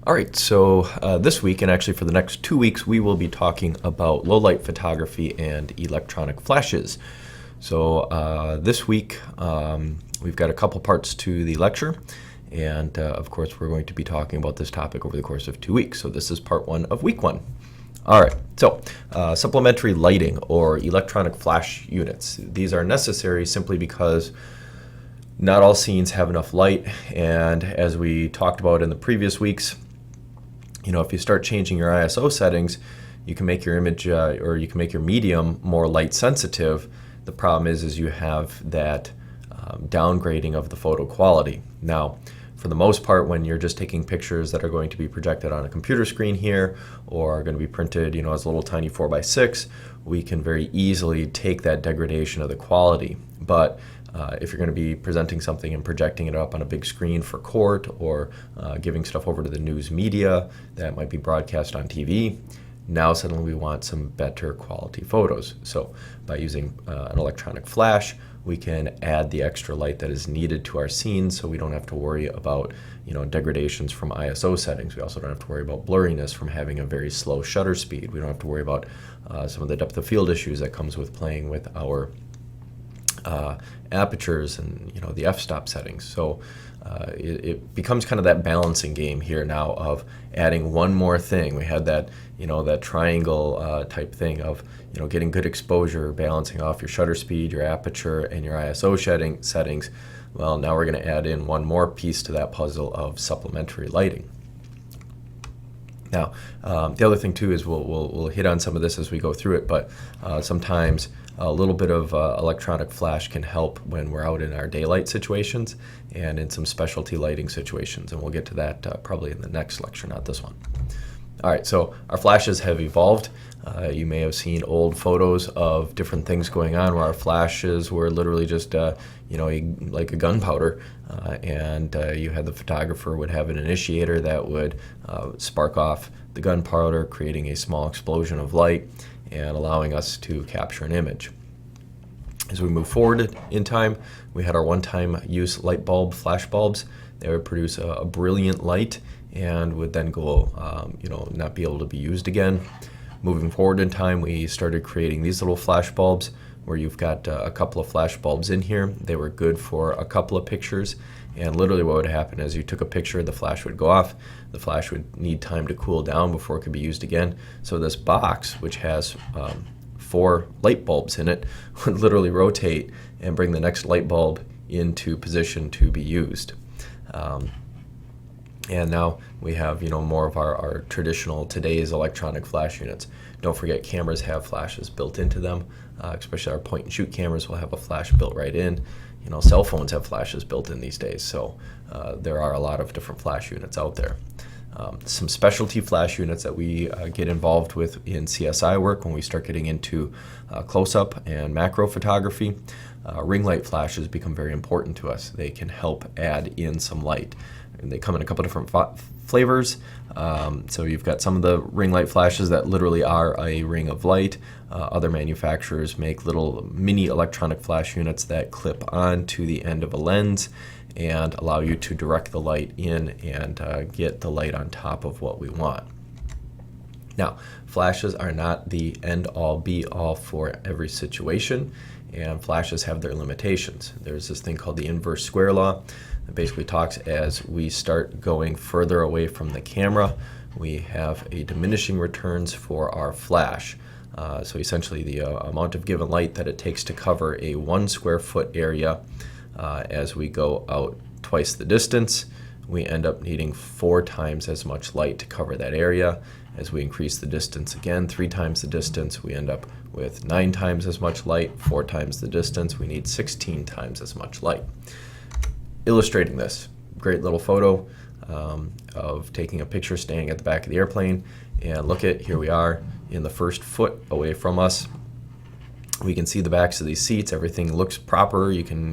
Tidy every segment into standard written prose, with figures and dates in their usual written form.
All right, so this week, and actually for the next 2 weeks, we will be talking about low light photography and electronic flashes. So this week, we've got a couple parts to the lecture, and of course, we're going to be talking about this topic over the course of 2 weeks. So this is part one of week one. All right, so supplementary lighting or electronic flash units. These are necessary simply because not all scenes have enough light, and as we talked about in the previous weeks, if you start changing your ISO settings, you can make your image or you can make your medium more light sensitive. The problem is you have that downgrading of the photo quality. Now, for the most part, when you're just taking pictures that are going to be projected on a computer screen here or are going to be printed, as a little tiny 4x6, we can very easily take that degradation of the quality. But if you're going to be presenting something and projecting it up on a big screen for court or giving stuff over to the news media that might be broadcast on TV, now suddenly we want some better quality photos. So by using an electronic flash, we can add the extra light that is needed to our scene so we don't have to worry about degradations from ISO settings. We also don't have to worry about blurriness from having a very slow shutter speed. We don't have to worry about some of the depth of field issues that comes with playing with our apertures and the f-stop settings. So it becomes kind of that balancing game here now of adding one more thing. We had that that triangle type thing of getting good exposure, balancing off your shutter speed, your aperture, and your ISO settings. Well, now we're going to add in one more piece to that puzzle of supplementary lighting. Now, the other thing too is we'll hit on some of this as we go through it, but sometimes a little bit of electronic flash can help when we're out in our daylight situations and in some specialty lighting situations, and we'll get to that probably in the next lecture, not this one. All right, so our flashes have evolved. You may have seen old photos of different things going on where our flashes were literally just like a gunpowder, and you had the photographer would have an initiator that would spark off the gunpowder, creating a small explosion of light and allowing us to capture an image. As we move forward in time, we had our one-time use light bulb flash bulbs. They would produce a brilliant light and would then go, not be able to be used again. Moving forward in time, we started creating these little flash bulbs where you've got a couple of flash bulbs in here. They were good for a couple of pictures, and literally what would happen is you took a picture, the flash would go off, the flash would need time to cool down before it could be used again. So this box, which has 4 light bulbs in it, would literally rotate and bring the next light bulb into position to be used. And now we have more of our traditional today's electronic flash units. Don't forget, cameras have flashes built into them, especially our point and shoot cameras will have a flash built right in. Cell phones have flashes built in these days, so there are a lot of different flash units out there. Some specialty flash units that we get involved with in CSI work when we start getting into close-up and macro photography. Ring light flashes become very important to us. They can help add in some light. And they come in a couple different flavors. So you've got some of the ring light flashes that literally are a ring of light. Other manufacturers make little mini electronic flash units that clip on to the end of a lens and allow you to direct the light in and get the light on top of what we want. Now, flashes are not the end-all be-all for every situation, and flashes have their limitations. There's this thing called the inverse square law. It basically talks as we start going further away from the camera, we have a diminishing returns for our flash. So essentially the amount of given light that it takes to cover a 1 square foot area, as we go out twice the distance, we end up needing 4 times as much light to cover that area. As we increase the distance again, 3 times the distance, we end up with 9 times as much light. 4 times the distance, we need 16 times as much light. Illustrating this, great little photo of taking a picture standing at the back of the airplane, and look at, here we are in the first foot away from us. We can see the backs of these seats. Everything looks proper. You can,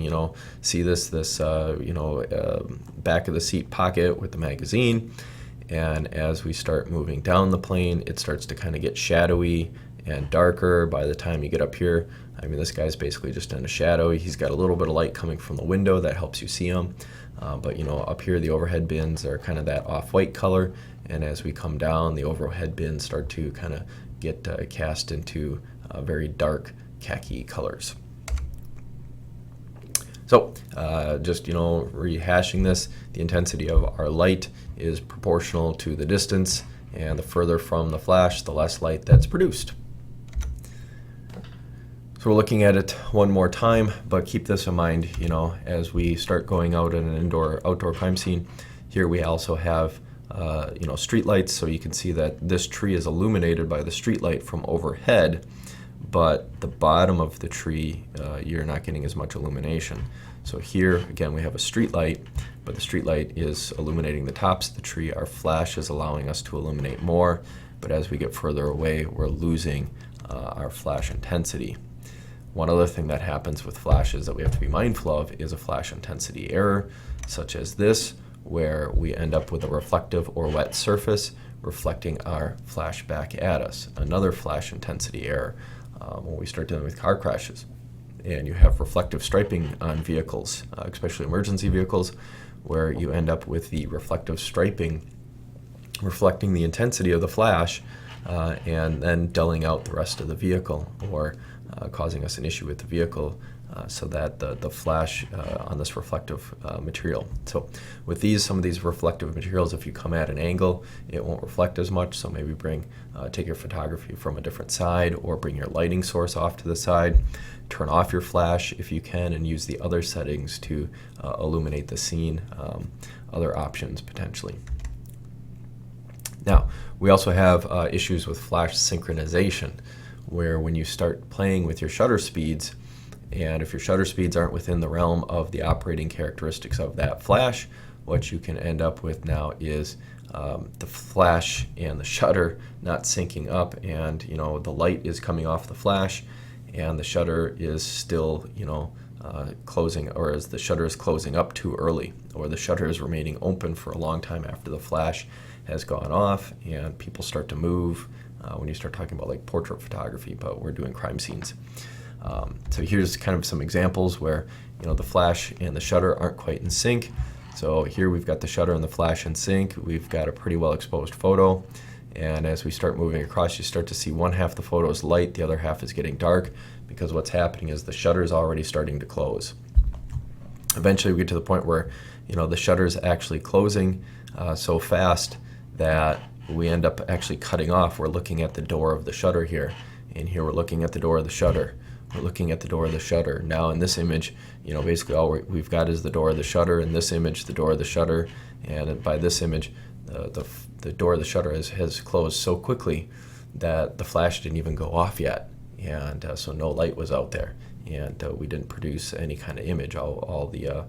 see this back of the seat pocket with the magazine. And as we start moving down the plane, it starts to kind of get shadowy and darker. By the time you get up here, this guy's basically just in a shadow. He's got a little bit of light coming from the window that helps you see him. But up here, the overhead bins are kind of that off-white color. and as we come down, the overhead bins start to kind of get cast into very dark khaki colors. So just rehashing this, the intensity of our light is proportional to the distance, and the further from the flash, the less light that's produced. So we're looking at it one more time, but keep this in mind, as we start going out in an outdoor crime scene. Here we also have street lights, so you can see that this tree is illuminated by the street light from overhead, but the bottom of the tree, you're not getting as much illumination. So here, again, we have a street light, but the street light is illuminating the tops of the tree. Our flash is allowing us to illuminate more, but as we get further away, we're losing our flash intensity. One other thing that happens with flashes that we have to be mindful of is a flash intensity error, such as this, where we end up with a reflective or wet surface reflecting our flash back at us. Another flash intensity error when we start dealing with car crashes. And you have reflective striping on vehicles, especially emergency vehicles, where you end up with the reflective striping reflecting the intensity of the flash and then dulling out the rest of the vehicle, or causing us an issue with the vehicle, so that the flash on this reflective material. So with some of these reflective materials, if you come at an angle, it won't reflect as much. So maybe take your photography from a different side, or bring your lighting source off to the side. Turn off your flash if you can, and use the other settings to illuminate the scene. Other options potentially. Now, we also have issues with flash synchronization, where when you start playing with your shutter speeds, and if your shutter speeds aren't within the realm of the operating characteristics of that flash, what you can end up with now is the flash and the shutter not syncing up, and the light is coming off the flash, and the shutter is still closing, or as the shutter is closing up too early, or the shutter is remaining open for a long time after the flash has gone off, and people start to move when you start talking about like portrait photography, but we're doing crime scenes. So here's kind of some examples where the flash and the shutter aren't quite in sync. So here we've got the shutter and the flash in sync. We've got a pretty well exposed photo, and as we start moving across, you start to see one half the photo is light, the other half is getting dark, because what's happening is the shutter is already starting to close. Eventually we get to the point where the shutter is actually closing so fast that we end up actually cutting off. We're looking at the door of the shutter here, and here we're looking at the door of the shutter. We're looking at the door of the shutter. Now in this image, basically all we've got is the door of the shutter. In this image, the door of the shutter, and by this image, the door of the shutter has closed so quickly that the flash didn't even go off yet, and so no light was out there, and we didn't produce any kind of image. All the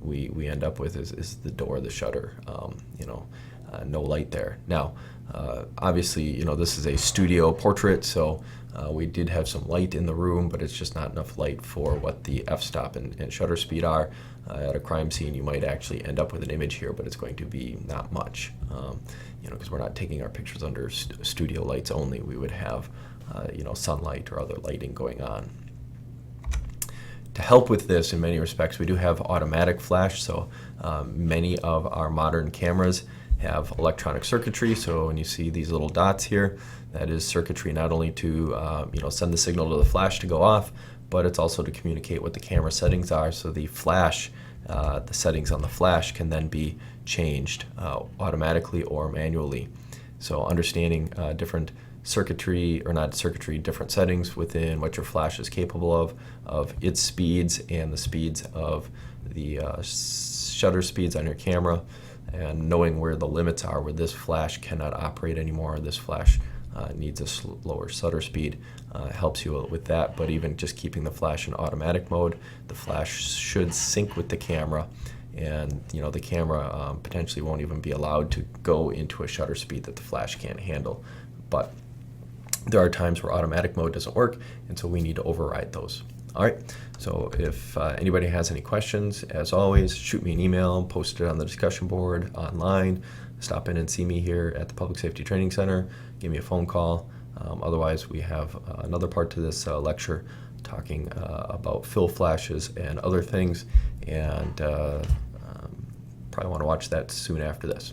we end up with is the door of the shutter. No light there. Now, obviously, this is a studio portrait, so we did have some light in the room, but it's just not enough light for what the f-stop and shutter speed are. At a crime scene, you might actually end up with an image here, but it's going to be not much, because we're not taking our pictures under studio lights only. We would have, sunlight or other lighting going on. To help with this in many respects, we do have automatic flash, so many of our modern cameras have electronic circuitry. So when you see these little dots here, that is circuitry not only to send the signal to the flash to go off, but it's also to communicate what the camera settings are. So the flash, the settings on the flash can then be changed automatically or manually. So understanding different circuitry, or not circuitry, different settings within what your flash is capable of its speeds and the speeds of the shutter speeds on your camera, and knowing where the limits are, where this flash cannot operate anymore, this flash needs a lower shutter speed, helps you with that. But even just keeping the flash in automatic mode, the flash should sync with the camera, and the camera potentially won't even be allowed to go into a shutter speed that the flash can't handle. But there are times where automatic mode doesn't work, and so we need to override those. All right, so if anybody has any questions, as always, shoot me an email, post it on the discussion board, online, stop in and see me here at the Public Safety Training Center, give me a phone call. Otherwise, we have another part to this lecture talking about fill flashes and other things, and probably want to watch that soon after this.